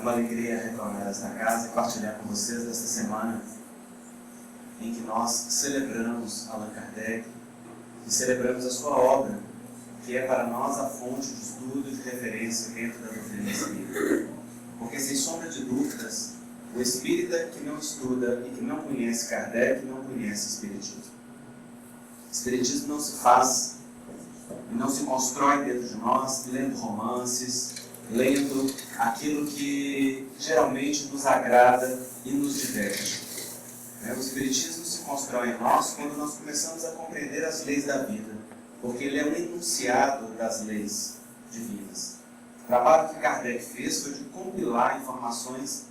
uma alegria retornar a esta casa e partilhar com vocês desta semana em que nós celebramos Allan Kardec e celebramos a sua obra, que é para nós a fonte de estudo e de referência dentro da doutrina espírita. Porque, sem sombra de dúvidas, o espírita que não estuda e que não conhece Kardec não conhece Espiritismo. O Espiritismo não se faz e não se constrói dentro de nós lendo romances, lendo aquilo que geralmente nos agrada e nos diverte. O Espiritismo se constrói em nós quando nós começamos a compreender as leis da vida, porque ele é um enunciado das leis divinas. O trabalho que Kardec fez foi de compilar informações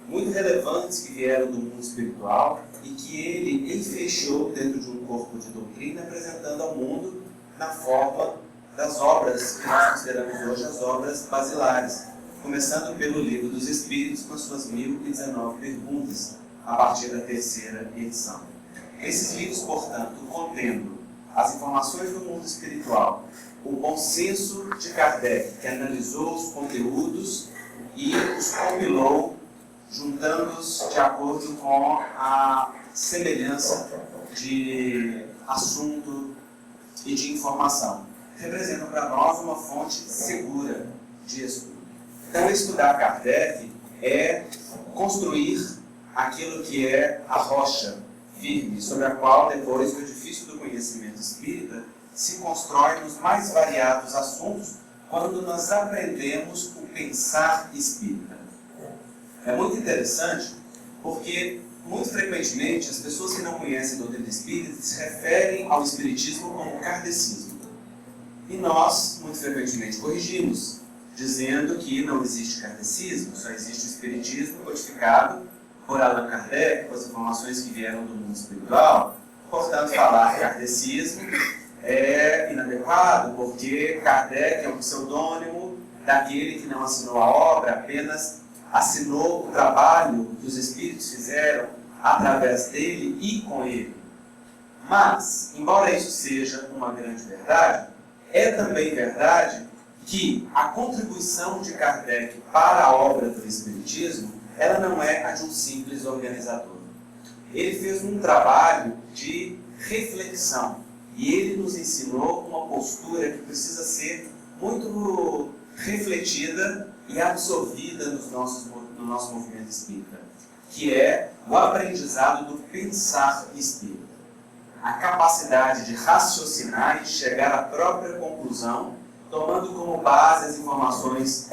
muito relevantes que vieram do mundo espiritual e que ele enfeixou dentro de um corpo de doutrina, apresentando ao mundo na forma das obras que nós consideramos hoje as obras basilares, começando pelo Livro dos Espíritos, com as suas 1019 perguntas, a partir da 3ª edição. Esses livros, portanto, contendo as informações do mundo espiritual, o bom senso de Kardec, que analisou os conteúdos e os compilou, juntando-os de acordo com a semelhança de assunto e de informação, representam para nós uma fonte segura de estudo. Então, estudar Kardec é construir aquilo que é a rocha firme, sobre a qual, depois do edifício do conhecimento espírita, se constrói nos mais variados assuntos, quando nós aprendemos o pensar espírita. É muito interessante, porque, muito frequentemente, as pessoas que não conhecem a doutrina espírita se referem ao espiritismo como kardecismo. E nós, muito frequentemente, corrigimos, dizendo que não existe kardecismo, só existe o espiritismo codificado por Allan Kardec, com as informações que vieram do mundo espiritual. Portanto, falar kardecismo é inadequado, porque Kardec é um pseudônimo daquele que não assinou a obra, apenas assinou o trabalho que os espíritos fizeram através dele e com ele. Mas, embora isso seja uma grande verdade, é também verdade que a contribuição de Kardec para a obra do Espiritismo, ela não é a de um simples organizador. Ele fez um trabalho de reflexão e ele nos ensinou uma postura que precisa ser muito refletida e absorvida no nosso movimento espírita, que é o aprendizado do pensar espírita. A capacidade de raciocinar e chegar à própria conclusão, tomando como base as informações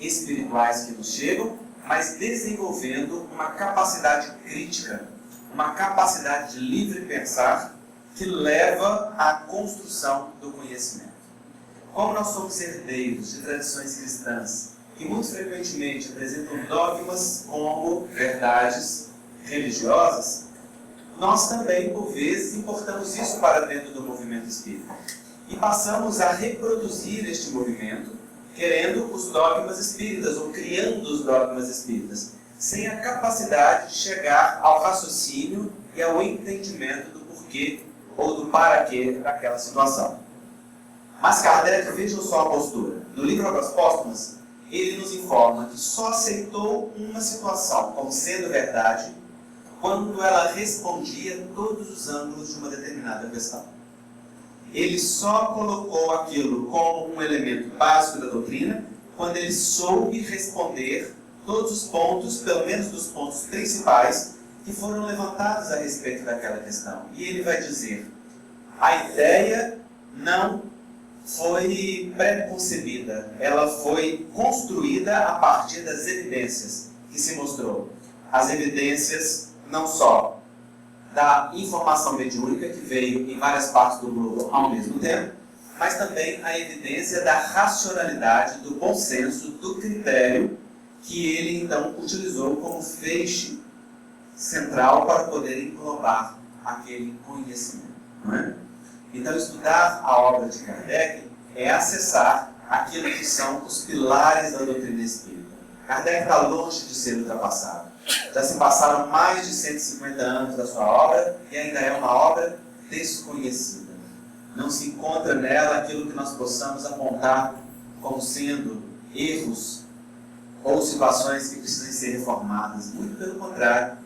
espirituais que nos chegam, mas desenvolvendo uma capacidade crítica, uma capacidade de livre pensar que leva à construção do conhecimento. Como nós somos herdeiros de tradições cristãs que muito frequentemente apresentam dogmas como verdades religiosas, nós também, por vezes, importamos isso para dentro do movimento espírita e passamos a reproduzir este movimento, querendo os dogmas espíritas ou criando os dogmas espíritas, sem a capacidade de chegar ao raciocínio e ao entendimento do porquê ou do para quê daquela situação. Mas Kardec, vejam só a postura. No livro Obras Póstumas, ele nos informa que só aceitou uma situação como sendo verdade quando ela respondia todos os ângulos de uma determinada questão. Ele só colocou aquilo como um elemento básico da doutrina quando ele soube responder todos os pontos, pelo menos dos pontos principais, que foram levantados a respeito daquela questão. E ele vai dizer: a ideia não foi pré-concebida, ela foi construída a partir das evidências que se mostrou. As evidências não só da informação mediúnica que veio em várias partes do globo ao mesmo tempo, mas também a evidência da racionalidade, do bom senso, do critério que ele então utilizou como feixe central para poder englobar aquele conhecimento. Não é? Então, estudar a obra de Kardec é acessar aquilo que são os pilares da doutrina espírita. Kardec está longe de ser ultrapassado. Já se passaram mais de 150 anos da sua obra e ainda é uma obra desconhecida. Não se encontra nela aquilo que nós possamos apontar como sendo erros ou situações que precisam ser reformadas. Muito pelo contrário.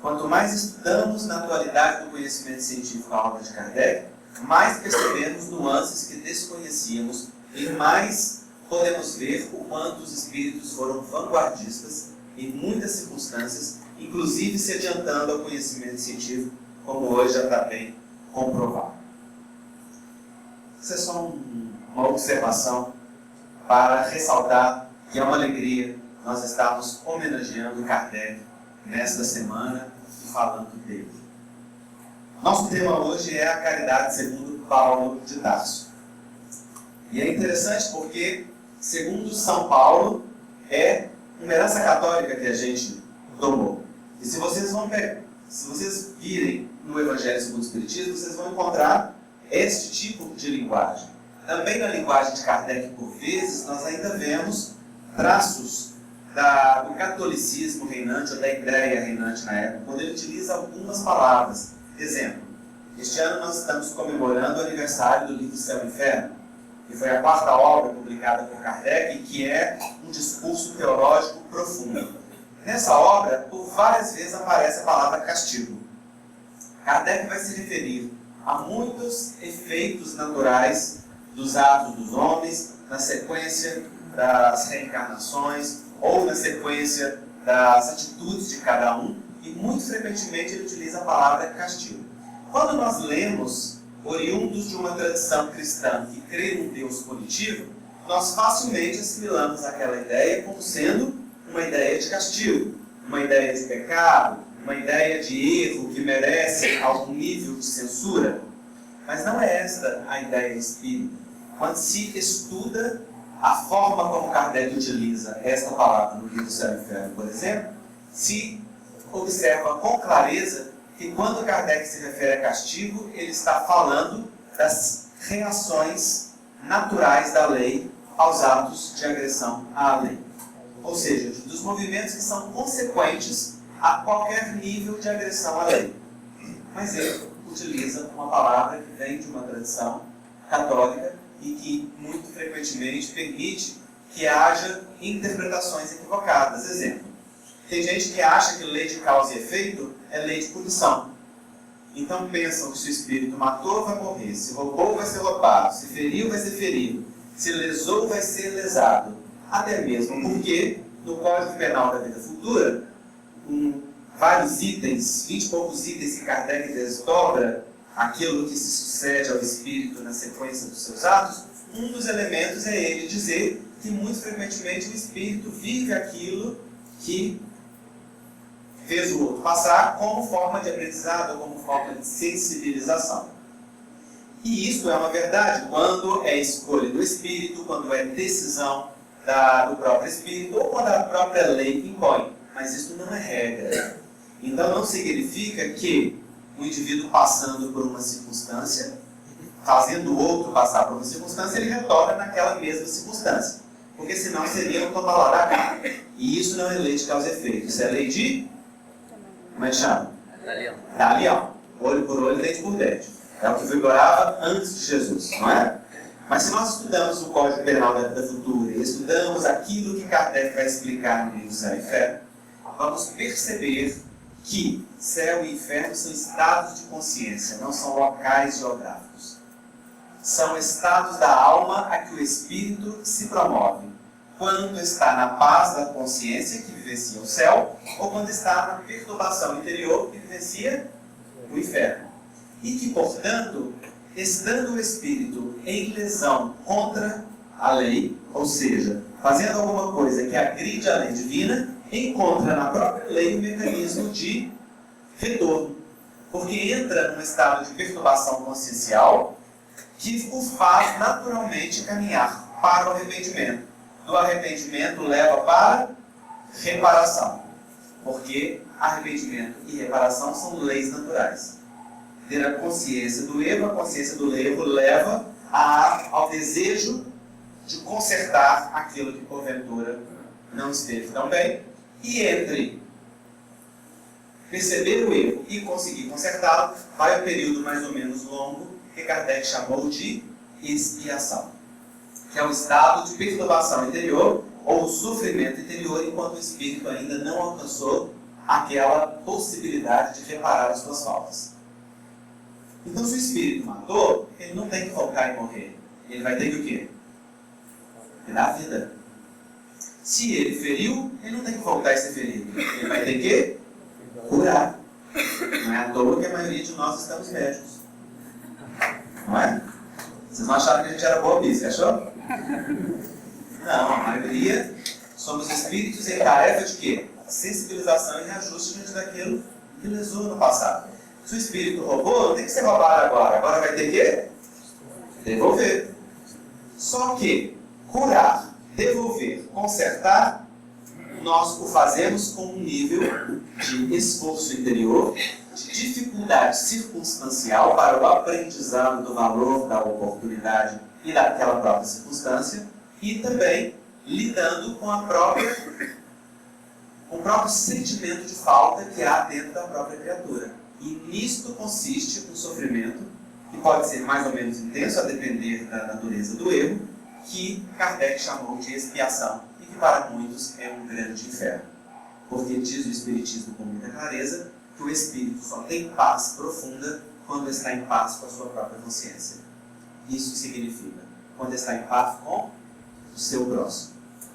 Quanto mais estudamos na atualidade do conhecimento científico a obra de Kardec, mais percebemos nuances que desconhecíamos e mais podemos ver o quanto os espíritos foram vanguardistas em muitas circunstâncias, inclusive se adiantando ao conhecimento científico, como hoje já está bem comprovado. Isso é só uma observação para ressaltar que é uma alegria nós estarmos homenageando Kardec nesta semana e falando dele. Nosso tema hoje é a caridade segundo Paulo de Tarso. E é interessante porque, segundo São Paulo, é uma herança católica que a gente tomou. E se vocês virem no Evangelho segundo o Espiritismo, vocês vão encontrar este tipo de linguagem. Também na linguagem de Kardec, por vezes, nós ainda vemos traços do catolicismo reinante ou da ideia reinante na época, quando ele utiliza algumas palavras. Exemplo, este ano nós estamos comemorando o aniversário do livro Céu e Inferno, que foi a 4ª obra publicada por Kardec, que é um discurso teológico profundo. Nessa obra, por várias vezes aparece a palavra castigo. Kardec vai se referir a muitos efeitos naturais dos atos dos homens, na sequência das reencarnações, ou na sequência das atitudes de cada um, e muito frequentemente ele utiliza a palavra castigo. Quando nós lemos, oriundos de uma tradição cristã que crê num Deus punitivo, nós facilmente assimilamos aquela ideia como sendo uma ideia de castigo, uma ideia de pecado, uma ideia de erro que merece algum nível de censura. Mas não é esta a ideia espírita. Quando se estuda a forma como Kardec utiliza esta palavra no livro Céu e Inferno, por exemplo, se observa com clareza que quando Kardec se refere a castigo, ele está falando das reações naturais da lei aos atos de agressão à lei. Ou seja, dos movimentos que são consequentes a qualquer nível de agressão à lei. Mas ele utiliza uma palavra que vem de uma tradição católica e que muito frequentemente permite que haja interpretações equivocadas. Exemplo, tem gente que acha que lei de causa e efeito é lei de punição. Então pensam que se o espírito matou, vai morrer. Se roubou, vai ser roubado. Se feriu, vai ser ferido. Se lesou, vai ser lesado. Até mesmo porque, no Código Penal da Vida Futura, vários itens, 20 e poucos itens que Kardec desdobra aquilo que se sucede ao espírito na sequência dos seus atos, um dos elementos é ele dizer que muito frequentemente o espírito vive aquilo que fez o outro passar como forma de aprendizado, como forma de sensibilização. E isso é uma verdade quando é escolha do espírito, quando é decisão do próprio espírito ou quando a própria lei impõe. Mas isso não é regra. Então não significa que o indivíduo passando por uma circunstância, fazendo o outro passar por uma circunstância, ele retorna naquela mesma circunstância. Porque senão seria um tomar lá da cá. E isso não é lei de causa e efeito. Isso é lei de... Como é que chama? Talião. Olho por olho, dente por dente. É o que vigorava antes de Jesus, não é? Mas se nós estudamos o Código Penal da Vida Futura e estudamos aquilo que Kardec vai explicar no livro Céu e Inferno, vamos perceber que céu e inferno são estados de consciência, não são locais geográficos. São estados da alma a que o espírito se promove, quando está na paz da consciência, que vivencia o céu, ou quando está na perturbação interior, que vivencia o inferno. E que, portanto, estando o espírito em lesão contra a lei, ou seja, fazendo alguma coisa que agride a lei divina, encontra na própria lei um mecanismo de retorno. Porque entra num estado de perturbação consciencial que o faz naturalmente caminhar para o arrependimento. Do arrependimento leva para reparação. Porque arrependimento e reparação são leis naturais. Ter a consciência do erro, a consciência do erro leva ao desejo de consertar aquilo que porventura não esteve tão bem. E entre perceber o erro e conseguir consertá-lo, vai um período mais ou menos longo, que Kardec chamou de expiação, que é um estado de perturbação interior, ou o sofrimento interior, enquanto o espírito ainda não alcançou aquela possibilidade de reparar as suas faltas. Então, se o espírito matou, ele não tem que voltar e morrer. Ele vai ter que o quê? Ele dá vida. Se ele feriu, ele não tem que voltar e ser ferido. Ele vai ter que curar. Não é à toa que a maioria de nós estamos médicos. Não é? Vocês não acharam que a gente era boa bisca, achou? Não, a maioria somos espíritos em tarefa de quê? Sensibilização e reajuste diante daquilo que lesou no passado. Se o espírito roubou, não tem que ser roubado agora. Agora vai ter que devolver. Só que curar, devolver, consertar, nós o fazemos com um nível de esforço interior, de dificuldade circunstancial para o aprendizado do valor da oportunidade e daquela própria circunstância, e também lidando com o próprio sentimento de falta que há dentro da própria criatura. E nisto consiste um sofrimento que pode ser mais ou menos intenso, a depender da natureza do erro, que Kardec chamou de expiação e que para muitos é um grande inferno. Porque diz o Espiritismo com muita clareza que o espírito só tem paz profunda quando está em paz com a sua própria consciência. Isso significa quando está em paz com o seu próximo,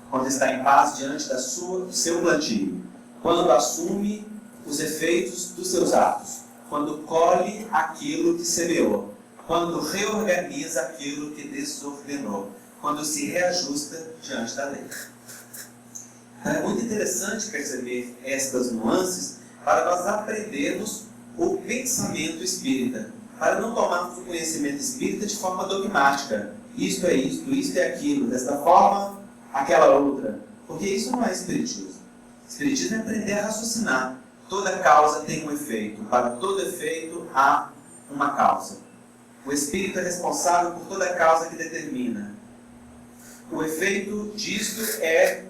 quando está em paz diante do seu plantio, quando assume os efeitos dos seus atos, quando colhe aquilo que semeou, quando reorganiza aquilo que desordenou, quando se reajusta diante da lei. Então é muito interessante perceber estas nuances para nós aprendermos o pensamento espírita, para não tomarmos o conhecimento espírita de forma dogmática. Isto é isto, isto é aquilo, desta forma, aquela outra. Porque isso não é espiritismo. Espiritismo é aprender a raciocinar. Toda causa tem um efeito. Para todo efeito há uma causa. O espírito é responsável por toda causa que determina. O efeito disto é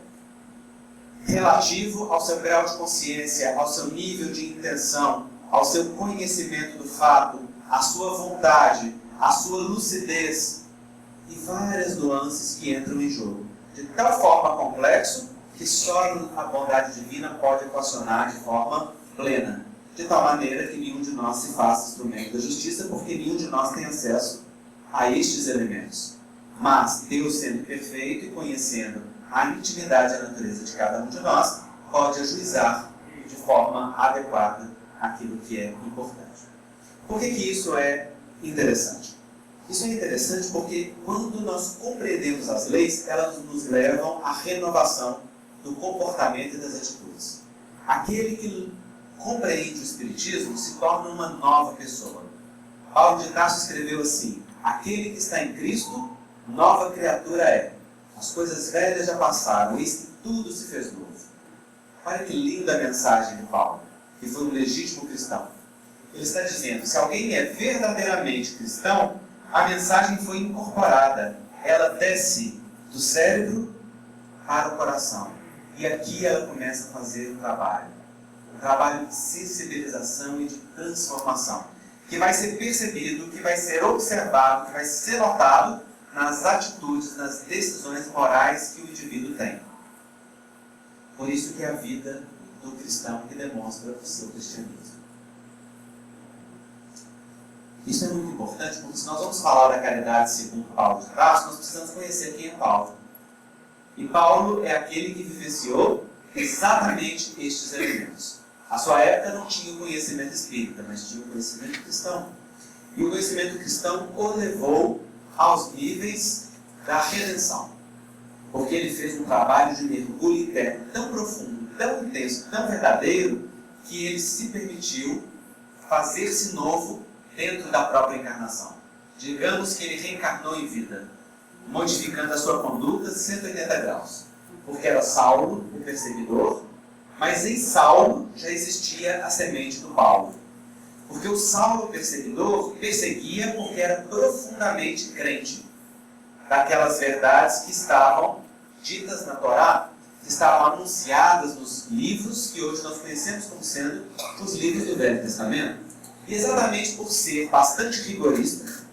relativo ao seu grau de consciência, ao seu nível de intenção, ao seu conhecimento do fato, à sua vontade, à sua lucidez e várias nuances que entram em jogo. De tal forma complexo que só a bondade divina pode equacionar de forma plena. De tal maneira que nenhum de nós se faça instrumento da justiça, porque nenhum de nós tem acesso a estes elementos. Mas Deus, sendo perfeito e conhecendo a intimidade e a natureza de cada um de nós, pode ajuizar de forma adequada aquilo que é importante. Por que isso é interessante? Isso é interessante porque quando nós compreendemos as leis, elas nos levam à renovação do comportamento e das atitudes. Aquele que compreende o Espiritismo se torna uma nova pessoa. Paulo de Tarso escreveu assim: aquele que está em Cristo, nova criatura é. As coisas velhas já passaram, eis que tudo se fez novo. Olha que linda a mensagem de Paulo, que foi um legítimo cristão. Ele está dizendo, se alguém é verdadeiramente cristão, a mensagem foi incorporada. Ela desce do cérebro para o coração. E aqui ela começa a fazer um trabalho de sensibilização e de transformação, que vai ser percebido, que vai ser observado, que vai ser notado nas atitudes, nas decisões morais que o indivíduo tem. Por isso que é a vida do cristão que demonstra o seu cristianismo. Isso é muito importante, porque se nós vamos falar da caridade segundo Paulo de Tarso, nós precisamos conhecer quem é Paulo. E Paulo é aquele que vivenciou exatamente estes elementos. A sua época não tinha o conhecimento espírita, mas tinha o conhecimento cristão. E o conhecimento cristão o levou aos níveis da redenção. Porque ele fez um trabalho de mergulho interno tão profundo, tão intenso, tão verdadeiro, que ele se permitiu fazer-se novo dentro da própria encarnação. Digamos que ele reencarnou em vida, modificando a sua conduta 180 graus. Porque era Saulo, o perseguidor, mas em Saulo já existia a semente do Paulo. Porque o Saulo perseguidor perseguia porque era profundamente crente daquelas verdades que estavam ditas na Torá, que estavam anunciadas nos livros que hoje nós conhecemos como sendo os livros do Velho Testamento. E exatamente por ser bastante rigorista,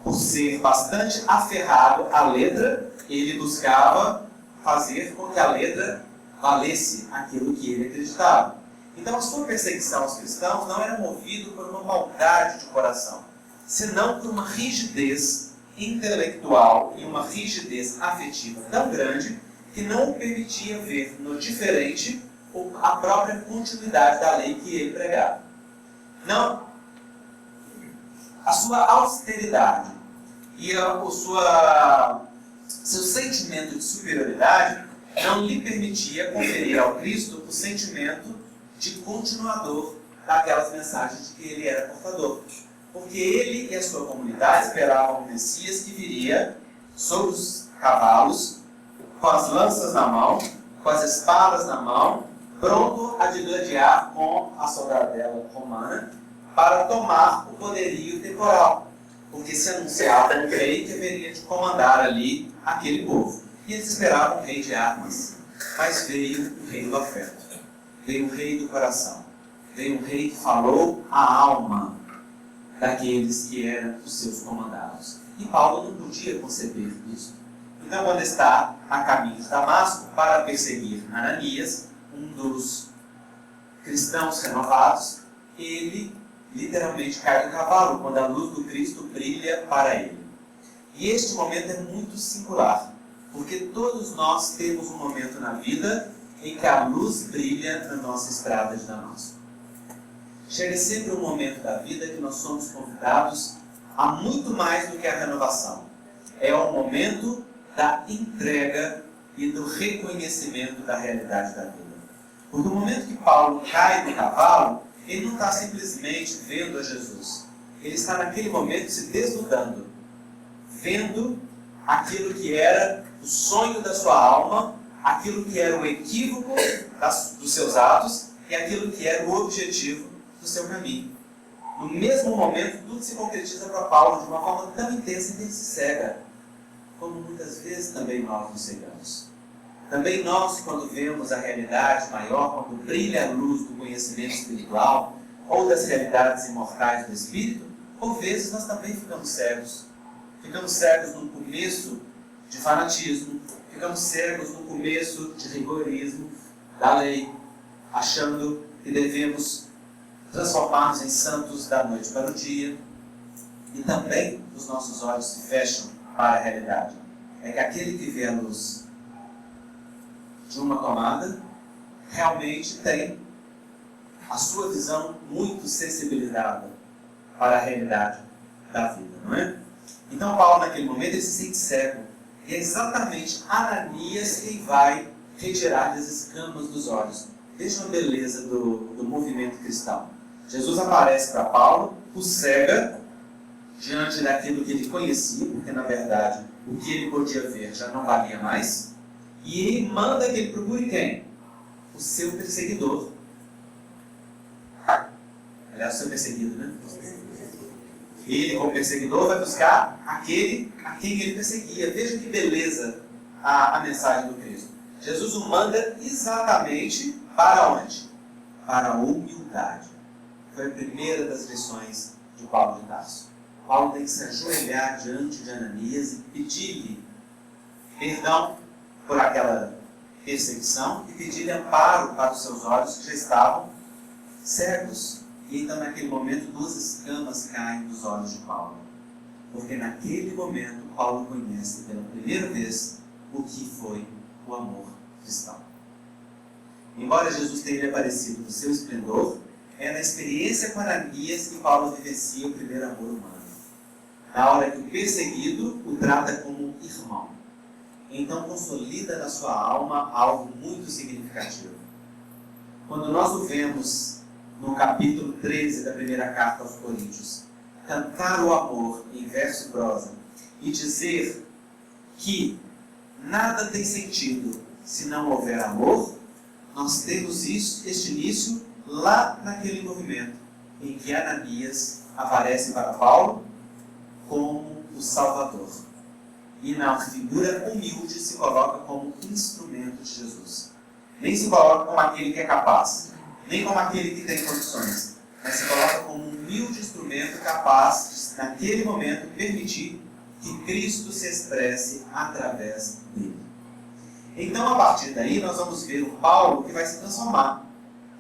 por ser bastante aferrado à letra, ele buscava fazer com que a letra valesse aquilo que ele acreditava. Então a sua perseguição aos cristãos não era movida por uma maldade de coração, senão por uma rigidez intelectual e uma rigidez afetiva tão grande que não o permitia ver no diferente a própria continuidade da lei que ele pregava. Não, a sua austeridade e seu sentimento de superioridade não lhe permitia conferir ao Cristo o sentimento de continuador daquelas mensagens de que ele era portador. Porque ele e a sua comunidade esperavam o Messias que viria sobre os cavalos, com as lanças na mão, com as espadas na mão, pronto a digladiar com a soldadela romana para tomar o poderio temporal. Porque se anunciava um rei que haveria de comandar ali aquele povo. E eles esperavam um rei de armas. Mas veio o rei do afeto. Veio o rei do coração. Veio um rei que falou a alma daqueles que eram os seus comandados. E Paulo não podia conceber isso. Então, quando está a caminho de Damasco para perseguir Ananias, um dos cristãos renovados, ele literalmente cai do cavalo quando a luz do Cristo brilha para ele. E este momento é muito singular, porque todos nós temos um momento na vida em que a luz brilha na nossa estrada de Damasco. Chega sempre um momento da vida que nós somos convidados a muito mais do que a renovação. É o momento da entrega e do reconhecimento da realidade da vida. Porque no momento que Paulo cai do cavalo, ele não está simplesmente vendo a Jesus. Ele está naquele momento se desnudando, vendo aquilo que era o sonho da sua alma, aquilo que era o equívoco dos seus atos e aquilo que era o objetivo do seu caminho. No mesmo momento, tudo se concretiza para Paulo de uma forma tão intensa que ele se cega, como muitas vezes também nós nos cegamos. Também nós, quando vemos a realidade maior, quando brilha a luz do conhecimento espiritual ou das realidades imortais do Espírito, por vezes nós também ficamos cegos. Ficamos cegos no começo de fanatismo, ficamos cegos no começo de rigorismo da lei, achando que devemos transformar-nos em santos da noite para o dia, e também os nossos olhos se fecham para a realidade. É que aquele que vê a luz de uma tomada realmente tem a sua visão muito sensibilizada para a realidade da vida, não é? Então Paulo naquele momento ele se sente cego, e é exatamente Ananias quem vai retirar as escamas dos olhos. Veja a beleza do movimento cristão. Jesus aparece para Paulo, o cega diante daquilo que ele conhecia, porque na verdade o que ele podia ver já não valia mais, e ele manda que ele procure quem? O seu perseguidor. Aliás, o seu perseguido, né? Ele, como perseguidor, vai buscar aquele a quem ele perseguia. Veja que beleza a mensagem do Cristo. Jesus o manda exatamente para onde? Para a humildade. Foi a primeira das lições de Paulo de Tarso. Paulo tem que se ajoelhar diante de Ananias e pedir-lhe perdão por aquela perseguição e pedir-lhe amparo para os seus olhos que já estavam cegos. E então naquele momento 2 escamas caem dos olhos de Paulo. Porque naquele momento Paulo conhece pela primeira vez o que foi o amor cristão. Embora Jesus tenha lhe aparecido no seu esplendor, é na experiência com Ananias que Paulo vivencia o primeiro amor humano. Na hora que o perseguido o trata como irmão. Então consolida na sua alma algo muito significativo. Quando nós o vemos no capítulo 13 da primeira carta aos Coríntios, cantar o amor em verso e prosa e dizer que nada tem sentido se não houver amor, nós temos este início lá naquele movimento em que Ananias aparece para Paulo como o Salvador. E na figura humilde se coloca como instrumento de Jesus. Nem se coloca como aquele que é capaz, nem como aquele que tem condições, mas se coloca como um humilde instrumento capaz de, naquele momento, permitir que Cristo se expresse através dele. Então, a partir daí, nós vamos ver o Paulo que vai se transformar.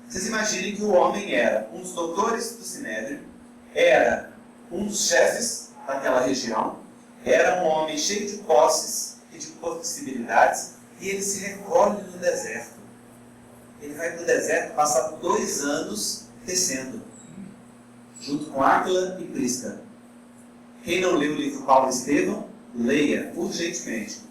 Vocês imaginem que o homem era um dos doutores do Sinédrio, era um dos chefes daquela região, era um homem cheio de posses e de possibilidades, e ele se recolhe no deserto. Ele vai para o deserto passar 2 anos tecendo, junto com Áquila e Prisca. Quem não leu o livro Paulo e Estevão, leia urgentemente,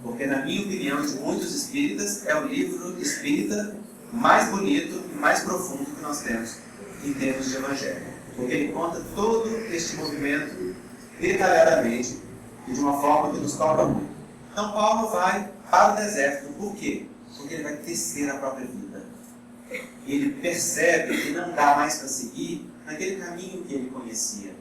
porque, na minha opinião, de muitos espíritas, é o livro espírita mais bonito e mais profundo que nós temos em termos de evangelho. Porque ele conta todo este movimento detalhadamente e de uma forma que nos toca muito. Então, Paulo vai para o deserto. Por quê? Porque ele vai tecer a própria vida. Ele percebe que não dá mais para seguir naquele caminho que ele conhecia.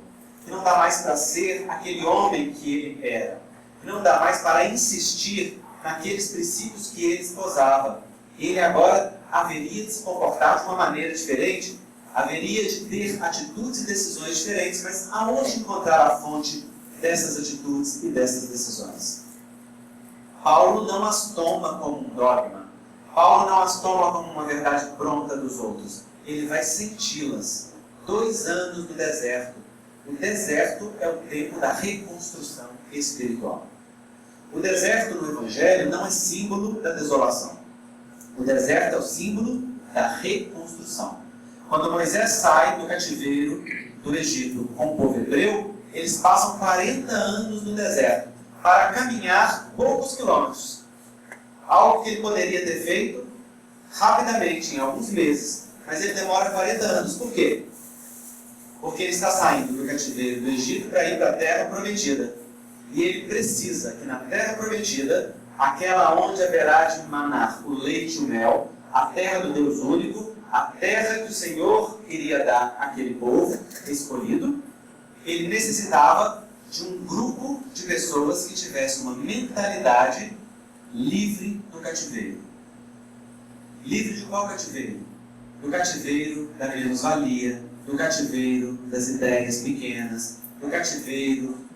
Que não dá mais para ser aquele homem que ele era. Que não dá mais para insistir naqueles princípios que ele esposava. Ele agora haveria de se comportar de uma maneira diferente, haveria de ter atitudes e decisões diferentes, mas aonde encontrar a fonte dessas atitudes e dessas decisões? Paulo não as toma como um dogma. Paulo não as toma como uma verdade pronta dos outros. Ele vai senti-las. 2 anos no deserto. O deserto é o tempo da reconstrução espiritual. O deserto no Evangelho não é símbolo da desolação. O deserto é o símbolo da reconstrução. Quando Moisés sai do cativeiro do Egito com o povo hebreu, eles passam 40 anos no deserto para caminhar poucos quilômetros. Algo que ele poderia ter feito rapidamente, em alguns meses, mas ele demora 40 anos. Por quê? Porque ele está saindo do cativeiro do Egito para ir para a Terra Prometida. E ele precisa que na Terra Prometida, aquela onde haverá de manar o leite e o mel, a terra do Deus único, a terra que o Senhor iria dar àquele povo escolhido, ele necessitava de um grupo de pessoas que tivesse uma mentalidade livre do cativeiro. Livre de qual cativeiro? Do cativeiro da menos-valia, do cativeiro das ideias pequenas, do cativeiro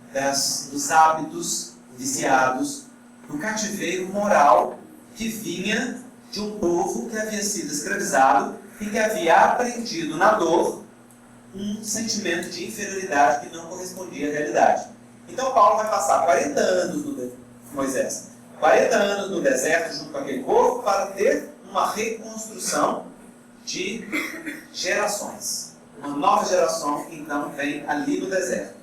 dos hábitos viciados, do cativeiro moral que vinha de um povo que havia sido escravizado e que havia aprendido na dor um sentimento de inferioridade que não correspondia à realidade. Então Paulo vai passar 40 anos Moisés, 40 anos no deserto junto com aquele povo para ter uma reconstrução de gerações. Uma nova geração, então, vem ali no deserto.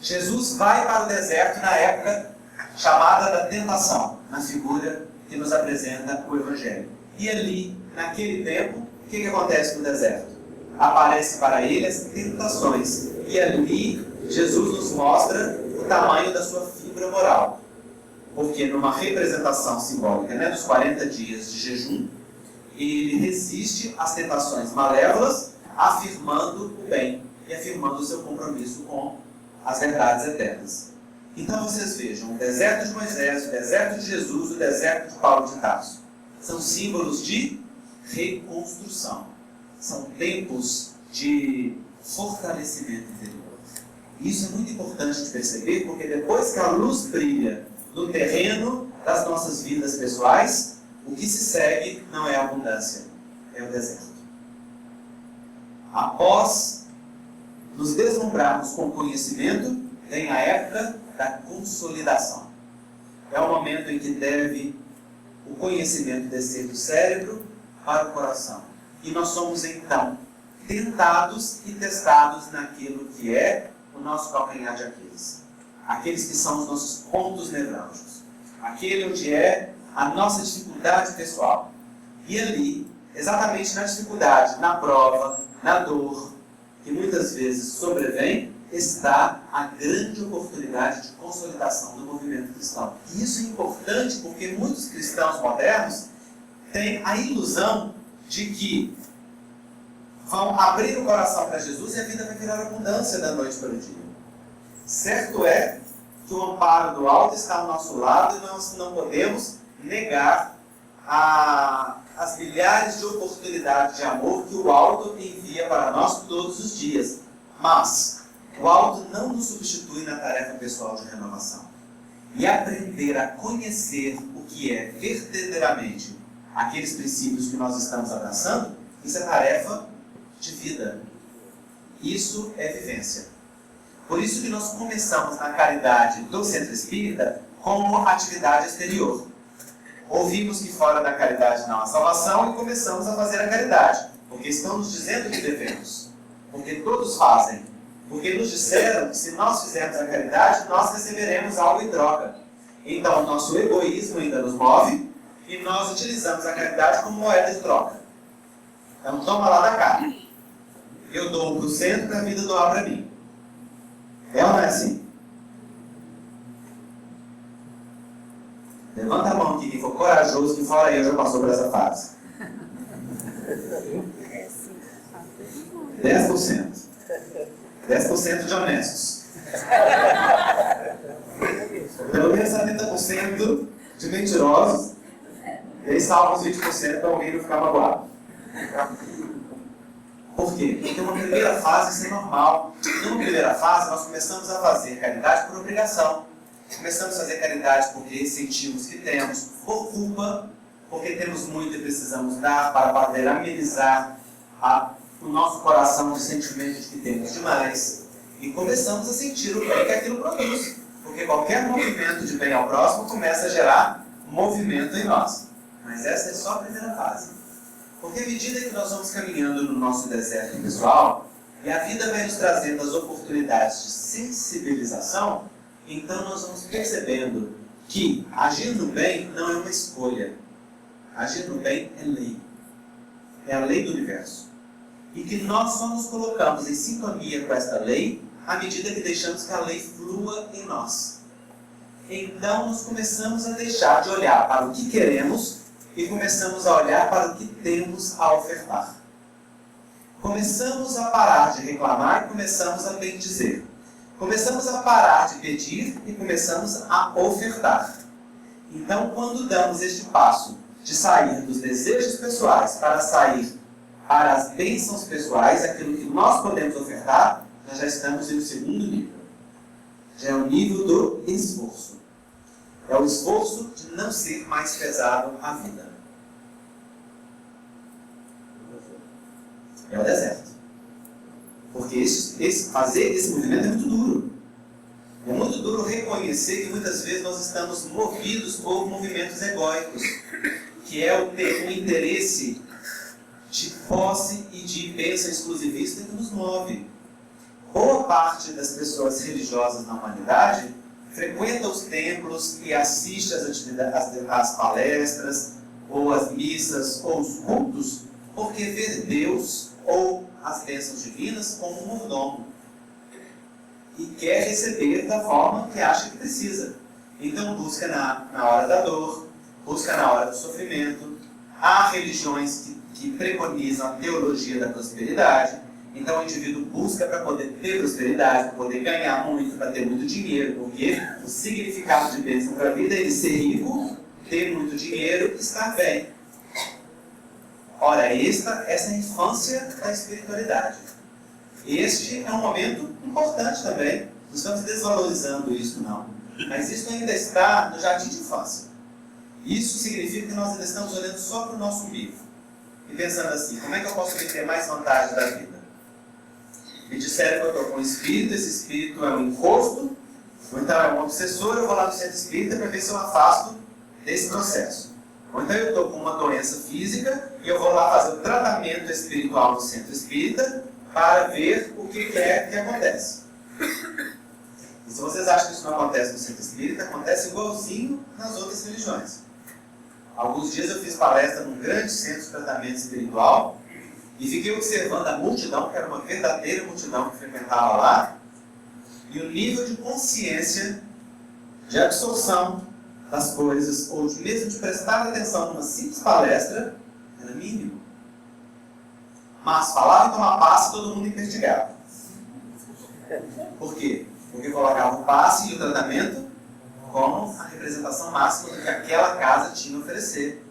Jesus vai para o deserto na época chamada da tentação, na figura que nos apresenta o Evangelho. E ali, naquele tempo, o que acontece no deserto? Aparece para ele as tentações. E ali, Jesus nos mostra o tamanho da sua fibra moral. Porque numa representação simbólica, dos 40 dias de jejum, ele resiste às tentações malévolas, afirmando o bem e afirmando o seu compromisso com as verdades eternas. Então vocês vejam, o deserto de Moisés, o deserto de Jesus, o deserto de Paulo de Tarso. São símbolos de reconstrução. São tempos de fortalecimento interior. Isso é muito importante de perceber, porque depois que a luz brilha no terreno das nossas vidas pessoais, o que se segue não é a abundância, é o deserto. Após nos deslumbrarmos com o conhecimento, vem a época da consolidação. É o momento em que deve o conhecimento descer do cérebro para o coração. E nós somos, então, tentados e testados naquilo que é o nosso calcanhar de Aquiles. Aqueles que são os nossos pontos nevrálgicos. Aquele onde é a nossa dificuldade pessoal. E ali, exatamente na dificuldade, na prova, na dor, que muitas vezes sobrevém, está a grande oportunidade de consolidação do movimento cristão. E isso é importante porque muitos cristãos modernos têm a ilusão de que vão abrir o coração para Jesus e a vida vai virar abundância da noite para o dia. Certo é que o amparo do alto está ao nosso lado e nós não podemos negar as milhares de oportunidades de amor que o alto envia para nós todos os dias. Mas o alto não nos substitui na tarefa pessoal de renovação. e aprender a conhecer o que é verdadeiramente aqueles princípios que nós estamos abraçando, isso é tarefa de vida. Isso é vivência. Por isso que nós começamos na caridade do Centro Espírita como atividade exterior. Ouvimos que fora da caridade não há salvação e começamos a fazer a caridade, porque estão nos dizendo que devemos, porque todos fazem, porque nos disseram que se nós fizermos a caridade, nós receberemos algo em troca. Então o nosso egoísmo ainda nos move e nós utilizamos a caridade como moeda de troca. Então toma lá da cá. Eu dou para o centro para a vida doar para mim. É ou não é assim? Levanta a mão aqui, quem for corajoso, que fora eu já passou por essa fase. 10%. 10% de honestos. Pelo menos 70% de mentirosos. E aí salva os 20% para alguém não ficar magoado. Por quê? Porque uma primeira fase isso é normal. Numa primeira fase nós começamos a fazer caridade por obrigação. Começamos a fazer caridade porque sentimos que temos, por culpa, porque temos muito e precisamos dar para poder amenizar o nosso coração de sentimento de que temos demais. E começamos a sentir o bem que aquilo produz. Porque qualquer movimento de bem ao próximo começa a gerar movimento em nós. Mas essa é só a primeira fase. Porque à medida que nós vamos caminhando no nosso deserto pessoal, e a vida vai nos trazendo as oportunidades de sensibilização, então nós vamos percebendo que agir no bem não é uma escolha. Agir no bem é lei. É a lei do universo. E que nós só nos colocamos em sintonia com esta lei à medida que deixamos que a lei flua em nós. Então nós começamos a deixar de olhar para o que queremos e começamos a olhar para o que temos a ofertar. Começamos a parar de reclamar e começamos a bendizer. Começamos a parar de pedir e começamos a ofertar. Então, quando damos este passo de sair dos desejos pessoais para sair para as bênçãos pessoais, aquilo que nós podemos ofertar, nós já estamos no segundo nível. Já é o nível do esforço. É o esforço de não ser mais pesado a vida. É o deserto. Porque fazer esse movimento é muito duro. É muito duro reconhecer que muitas vezes nós estamos movidos por movimentos egóicos, que é o ter um interesse de posse e de bênção exclusivista que nos move. Boa parte das pessoas religiosas na humanidade frequenta os templos e assiste às palestras, ou às missas, ou os cultos, porque vê Deus ou as bênçãos divinas como um mordomo. E quer receber da forma que acha que precisa. Então busca na hora da dor, busca na hora do sofrimento. Há religiões que preconizam a teologia da prosperidade. Então o indivíduo busca para poder ter prosperidade, para poder ganhar muito, para ter muito dinheiro, porque o significado de bênção para a vida é ele ser rico, ter muito dinheiro e estar bem. Ora, essa é a infância da espiritualidade. Este é um momento importante também. Não estamos desvalorizando isso, não. Mas isso ainda está no jardim de infância. Isso significa que nós ainda estamos olhando só para o nosso umbigo. E pensando assim, como é que eu posso obter mais vantagem da vida? Me disseram que eu estou com um espírito, esse espírito é um encosto, ou então é um obsessor, eu vou lá no centro espírita para ver se eu afasto desse processo. Ou então eu estou com uma doença física e eu vou lá fazer o tratamento espiritual no centro espírita para ver o que é que acontece. E se vocês acham que isso não acontece no centro espírita, acontece igualzinho nas outras religiões. Alguns dias eu fiz palestra num grande centro de tratamento espiritual e fiquei observando a multidão, que era uma verdadeira multidão que frequentava lá, e o nível de consciência, de absorção das coisas, ou mesmo de prestar atenção numa simples palestra, era mínimo. Mas falava em tomar passe e todo mundo investigava. Por quê? Porque colocava o passe e o tratamento como a representação máxima do que aquela casa tinha a oferecer.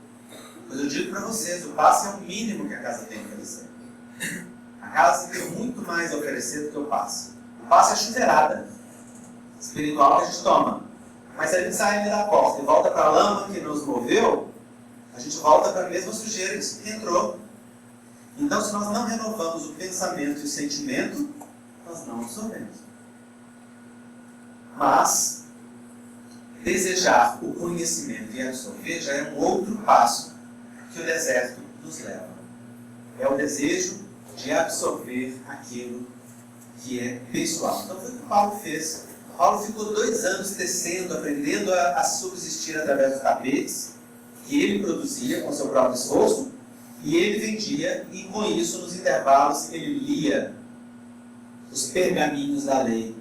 Pois eu digo para vocês, o passe é o mínimo que a casa tem a oferecer. A casa tem muito mais a oferecer do que o passe. O passe é a chuveirada espiritual que a gente toma. Mas se a gente sai da porta e volta para a lama que nos moveu, a gente volta para a mesma sujeira que entrou. Então, se nós não renovamos o pensamento e o sentimento, nós não absorvemos. Mas, desejar o conhecimento e absorver já é um outro passo que o deserto nos leva. É o desejo de absorver aquilo que é pessoal. Então, foi o que Paulo fez. Paulo ficou 2 anos tecendo, aprendendo a subsistir através dos tapetes que ele produzia com seu próprio esforço, e ele vendia, e com isso, nos intervalos, ele lia os pergaminhos da lei,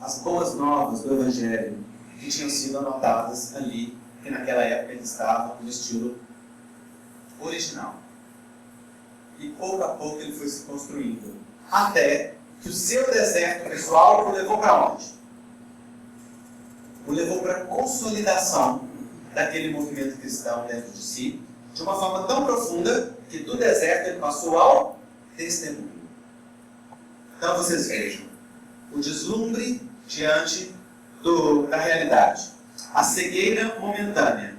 as boas novas do Evangelho, que tinham sido anotadas ali, que naquela época eles estavam no estilo original. E pouco a pouco ele foi se construindo, até que o seu deserto pessoal o levou para onde? O levou para a consolidação daquele movimento cristão dentro de si, de uma forma tão profunda que do deserto ele passou ao testemunho. Então vocês vejam o deslumbre diante da realidade, a cegueira momentânea,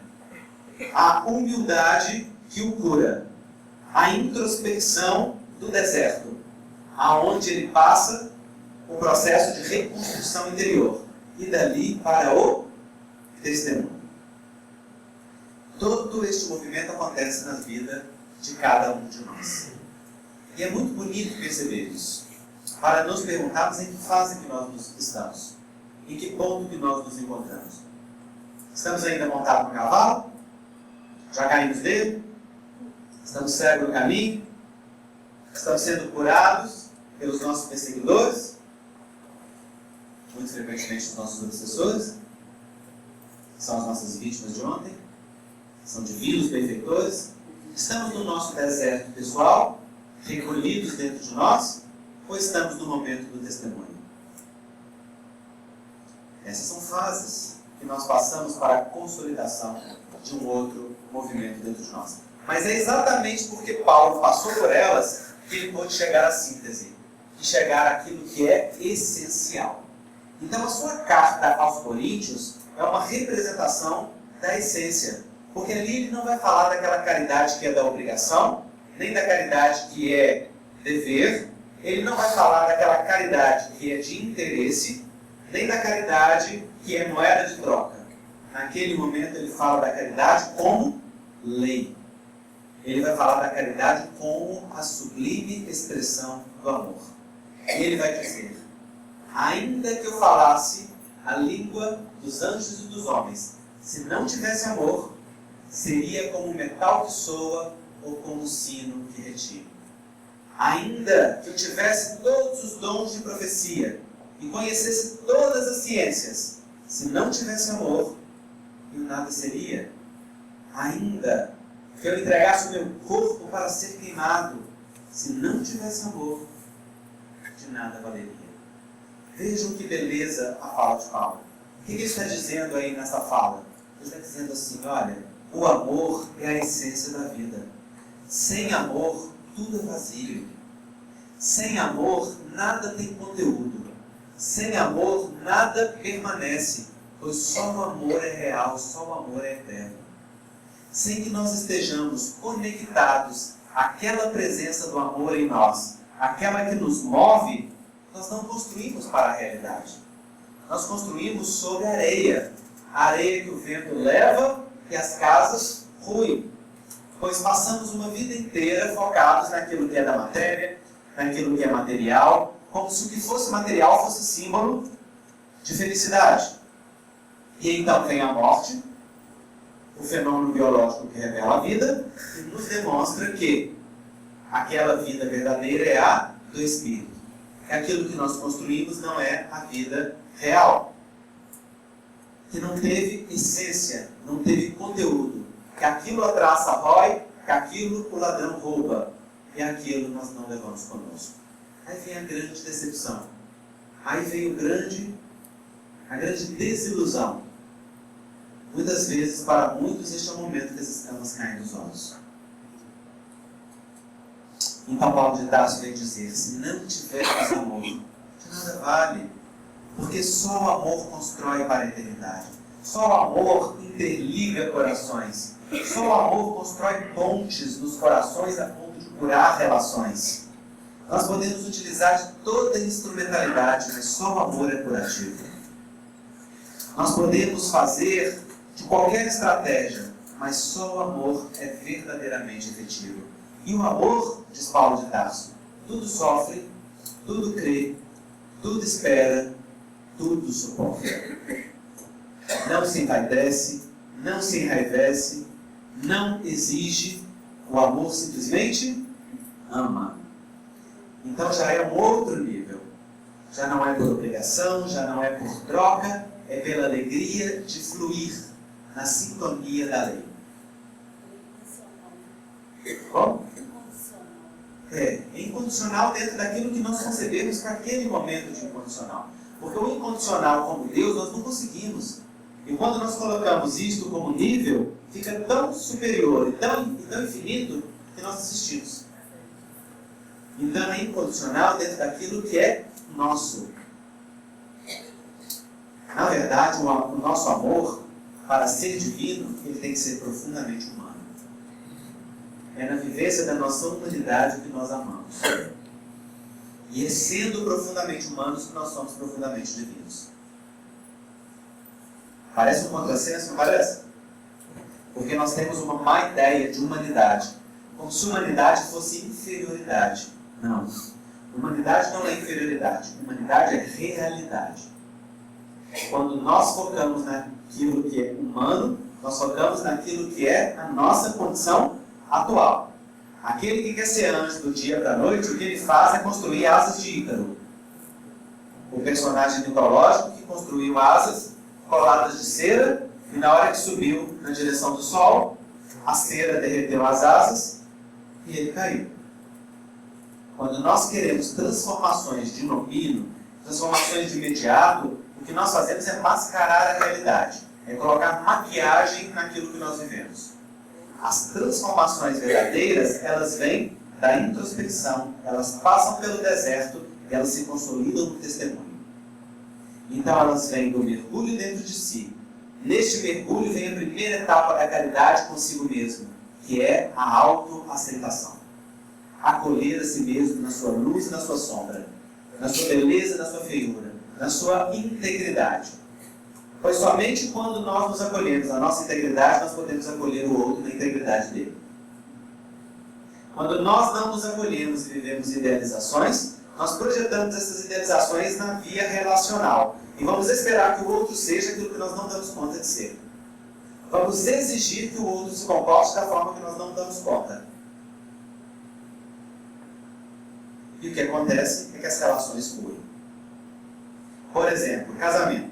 a humildade que o cura, a introspecção do deserto, aonde ele passa o processo de reconstrução interior e dali para o testemunho. Todo este movimento acontece na vida de cada um de nós. E é muito bonito perceber isso, para nos perguntarmos em que fase que nós estamos, em que ponto que nós nos encontramos. Estamos ainda montados no cavalo? Já caímos dele? Estamos cegos no caminho? Estamos sendo curados pelos nossos perseguidores? Muito frequentemente os nossos obsessores? São as nossas vítimas de ontem? São divinos benfeitores? Estamos no nosso deserto pessoal, recolhidos dentro de nós, ou estamos no momento do testemunho? Essas são fases que nós passamos para a consolidação de um outro movimento dentro de nós. Mas é exatamente porque Paulo passou por elas que ele pôde chegar à síntese, e chegar àquilo que é essencial. Então a sua carta aos Coríntios é uma representação da essência. Porque ali ele não vai falar daquela caridade que é da obrigação, nem da caridade que é dever, ele não vai falar daquela caridade que é de interesse, nem da caridade que é moeda de troca. Naquele momento ele fala da caridade como lei. Ele vai falar da caridade como a sublime expressão do amor. E ele vai dizer, ainda que eu falasse a língua dos anjos e dos homens, se não tivesse amor, seria como metal que soa ou como sino que retira. Ainda que eu tivesse todos os dons de profecia e conhecesse todas as ciências, se não tivesse amor, eu nada seria. Ainda que eu entregasse o meu corpo para ser queimado, se não tivesse amor, de nada valeria. Vejam que beleza a fala de Paulo. O que ele está dizendo aí nessa fala? Ele está dizendo assim, olha, o amor é a essência da vida. Sem amor, tudo é vazio. Sem amor, nada tem conteúdo. Sem amor, nada permanece, pois só o amor é real, só o amor é eterno. Sem que nós estejamos conectados àquela presença do amor em nós, aquela que nos move, nós não construímos para a realidade. Nós construímos sobre areia. A areia que o vento leva e as casas ruem, pois passamos uma vida inteira focados naquilo que é da matéria, naquilo que é material, como se o que fosse material fosse símbolo de felicidade. E então vem a morte, o fenômeno biológico que revela a vida, e nos demonstra que aquela vida verdadeira é a do Espírito. Que aquilo que nós construímos não é a vida real. Que não teve essência, não teve conteúdo, que aquilo a traça rói, que aquilo o ladrão rouba, e aquilo nós não levamos conosco. Aí vem a grande decepção, aí vem a grande desilusão. Muitas vezes, para muitos, este é o momento que as escamas caem dos olhos. Então Paulo de Tarso vem dizer, se não tivermos amor, de nada vale. Porque só o amor constrói para a eternidade. Só o amor interliga corações. Só o amor constrói pontes nos corações a ponto de curar relações. Nós podemos utilizar de toda a instrumentalidade, mas só o amor é curativo. Nós podemos fazer de qualquer estratégia, mas só o amor é verdadeiramente efetivo. E o amor, diz Paulo de Tarso, tudo sofre, tudo crê, tudo espera, tudo suporta. Não se envaidece, não se enraivece, não exige, o amor simplesmente ama. Então já é um outro nível. Já não é por obrigação, já não é por troca, é pela alegria de fluir na sintonia da lei. Como? É incondicional dentro daquilo que nós concebemos para aquele momento de incondicional. Porque o incondicional como Deus nós não conseguimos. E quando nós colocamos isto como nível, fica tão superior e tão infinito que nós desistimos. Então é incondicional dentro daquilo que é nosso. Na verdade, o nosso amor, para ser divino, ele tem que ser profundamente humano. É na vivência da nossa humanidade que nós amamos. E é sendo profundamente humanos que nós somos profundamente divinos. Parece um contrassenso, não parece? Porque nós temos uma má ideia de humanidade. Como se humanidade fosse inferioridade. Não. Humanidade não é inferioridade. Humanidade é realidade. Quando nós focamos naquilo que é humano, nós focamos naquilo que é a nossa condição atual. Aquele que quer ser anjo do dia para a noite, o que ele faz é construir asas de Ícaro. O personagem mitológico que construiu asas coladas de cera, e na hora que subiu na direção do sol, a cera derreteu as asas e ele caiu. Quando nós queremos transformações de inopino, transformações de imediato, o que nós fazemos é mascarar a realidade, é colocar maquiagem naquilo que nós vivemos. As transformações verdadeiras, elas vêm da introspecção, elas passam pelo deserto e elas se consolidam no testemunho. Então elas vêm do mergulho dentro de si. Neste mergulho vem a primeira etapa da caridade consigo mesmo, que é a autoaceitação. Acolher a si mesmo na sua luz e na sua sombra, na sua beleza e na sua feiura, na sua integridade. Pois somente quando nós nos acolhemos na nossa integridade, nós podemos acolher o outro na integridade dele. Quando nós não nos acolhemos e vivemos idealizações, nós projetamos essas idealizações na via relacional. E vamos esperar que o outro seja aquilo que nós não damos conta de ser. Vamos exigir que o outro se comporte da forma que nós não damos conta. E o que acontece é que as relações ruem. Por exemplo, casamento.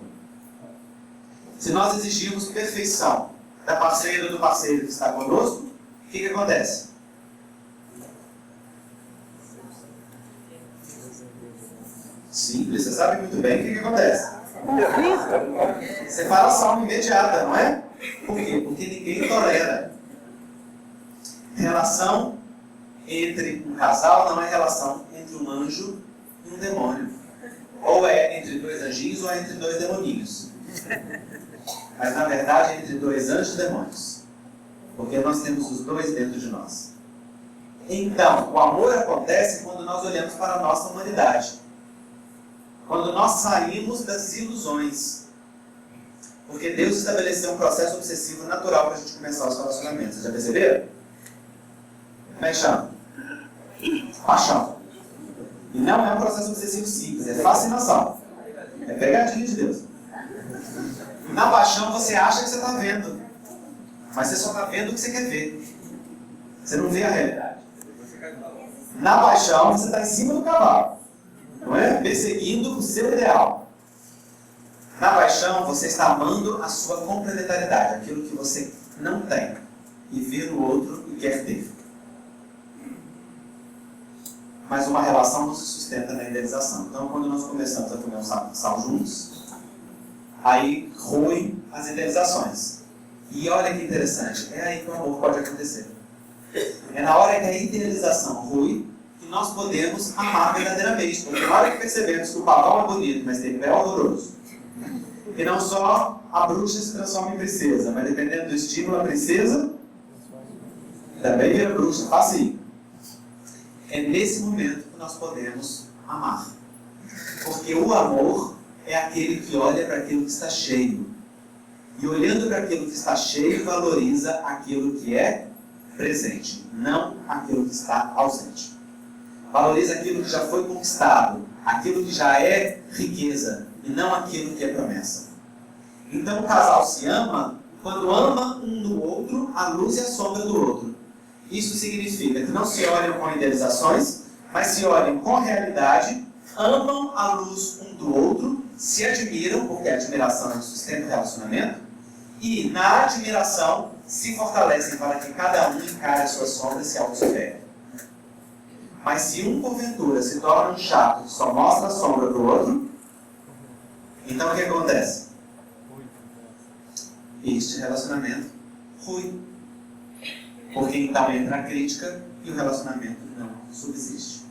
Se nós exigirmos perfeição da parceira ou do parceiro que está conosco, o que acontece? Simples, você sabe muito bem o que acontece. Separação imediata, não é? Por quê? Porque ninguém tolera. Relação entre um casal não é relação entre um anjo e um demônio. Ou é entre dois anjinhos ou é entre dois demoninhos. Mas na verdade é entre dois anjos e demônios. Porque nós temos os dois dentro de nós. Então, o amor acontece quando nós olhamos para a nossa humanidade. Quando nós saímos das ilusões. Porque Deus estabeleceu um processo obsessivo natural para a gente começar os relacionamentos. Vocês já perceberam? Como é que chama? Paixão. E não é um processo obsessivo simples, é fascinação. É pegadinha de Deus. Na paixão você acha que você está vendo. Mas você só está vendo o que você quer ver. Você não vê a realidade. Na paixão você está em cima do cavalo. Não é? Perseguindo o seu ideal. Na paixão você está amando a sua complementariedade, aquilo que você não tem. E vê no outro e quer ter. Mas uma relação não se sustenta na idealização. Então, quando nós começamos a comer um sal juntos, aí ruem as idealizações. E olha que interessante, é aí que o amor pode acontecer. É na hora que a idealização rui que nós podemos amar verdadeiramente. Porque na hora que percebemos que o pavão é bonito, mas tem pé horroroso, e não só a bruxa se transforma em princesa, mas dependendo do estímulo, a princesa também vira bruxa, facinho. É nesse momento que nós podemos amar. Porque o amor é aquele que olha para aquilo que está cheio. E olhando para aquilo que está cheio, valoriza aquilo que é presente, não aquilo que está ausente. Valoriza aquilo que já foi conquistado, aquilo que já é riqueza, e não aquilo que é promessa. Então o casal se ama quando ama um do outro, a luz e a sombra do outro. Isso significa que não se olham com idealizações, mas se olham com realidade, amam a luz um do outro, se admiram, porque a admiração é o sustento do relacionamento, e na admiração se fortalecem para que cada um encare a sua sombra e se autossupere. Mas se um, porventura, se torna um chato que só mostra a sombra do outro, então o que acontece? Este relacionamento rui. Porque então entra a crítica e o relacionamento não subsiste.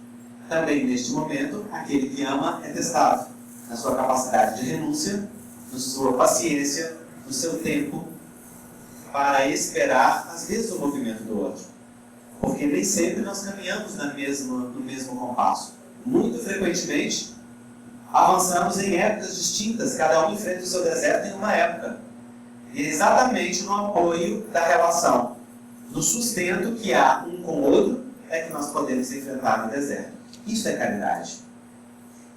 Também neste momento, aquele que ama é testado na sua capacidade de renúncia, na sua paciência, no seu tempo, para esperar, às vezes, o movimento do outro. Porque nem sempre nós caminhamos no mesmo compasso. Muito frequentemente, avançamos em épocas distintas, cada um enfrenta o seu deserto em uma época. E é exatamente no apoio da relação, no sustento que há um com o outro, é que nós podemos enfrentar o deserto. Isso é caridade.